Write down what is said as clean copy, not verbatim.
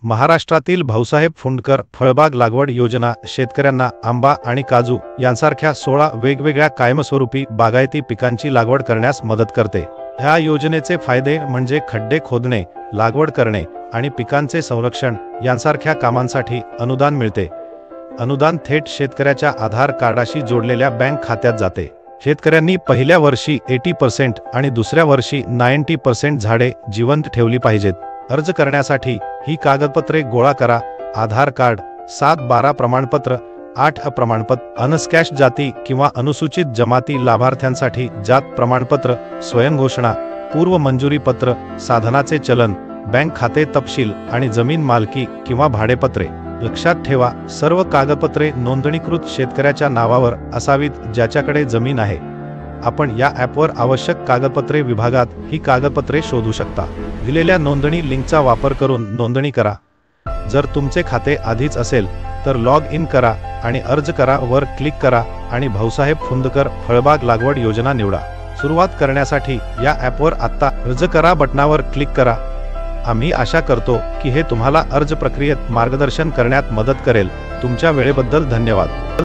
महाराष्ट्रातील भाऊसाहेब फुंडकर फळबाग लागवड योजना शेतकऱ्यांना आंबा आणि काजू यांसारख्या 16 वेगवेगळ्या कायमस्वरूपी बागायती पिकांची लागवड करण्यास मदत करते। ह्या योजनेचे फायदे म्हणजे खड्डे खोदणे, लागवड करणे आणि पिकांचे संरक्षण यांसारख्या कामांसाठी अनुदान मिळते। अनुदान थेट शेतकऱ्याच्या आधार कार्डाशी जोडलेल्या बँक खात्यात जाते। शेतकऱ्यांनी पहिल्या वर्षी 80% आणि दुसऱ्या वर्षी 90% झाडे जिवंत ठेवली पाहिजेत। अर्ज करण्यासाठी ही कागदपत्रे गोळा करा: आधार कार्ड, 7-12 प्रमाणपत्र, 8 प्रमाणपत्र, अनस्कॅश जाती किंवा अनुसूचित जमाती लाभार्थ्यांसाठी जात प्रमाणपत्र, स्वयंघोषणा, पूर्व मंजुरी पत्र, साधनाचे चलन, बँक खाते तपशील आणि जमीन मालकी किंवा भाडेपत्रे। लक्षात ठेवा, सर्व कागदपत्रे नोंदणीकृत शेतकऱ्याच्या नावावर असावीत ज्याच्याकडे जमीन आहे। आपण या ॲपवर आवश्यक कागदपत्रे विभागात ही कागदपत्रे शोधू शकता। दिलेल्या नोंदणी लिंकचा वापर करून नोंदणी करा। जर तुमचे खाते आधीच असेल तर लॉग इन करा आणि अर्ज करा वर क्लिक करा आणि भाऊसाहेब फुंडकर फळबाग लागवड योजना निवडा। सुरुवात करण्यासाठी या ॲपवर आत्ता अर्ज करा बटणावर क्लिक करा। आम्ही आशा करतो की हे तुम्हाला अर्ज प्रक्रियेत मार्गदर्शन करण्यात मदत करेल। तुमच्या वेळेबद्दल धन्यवाद।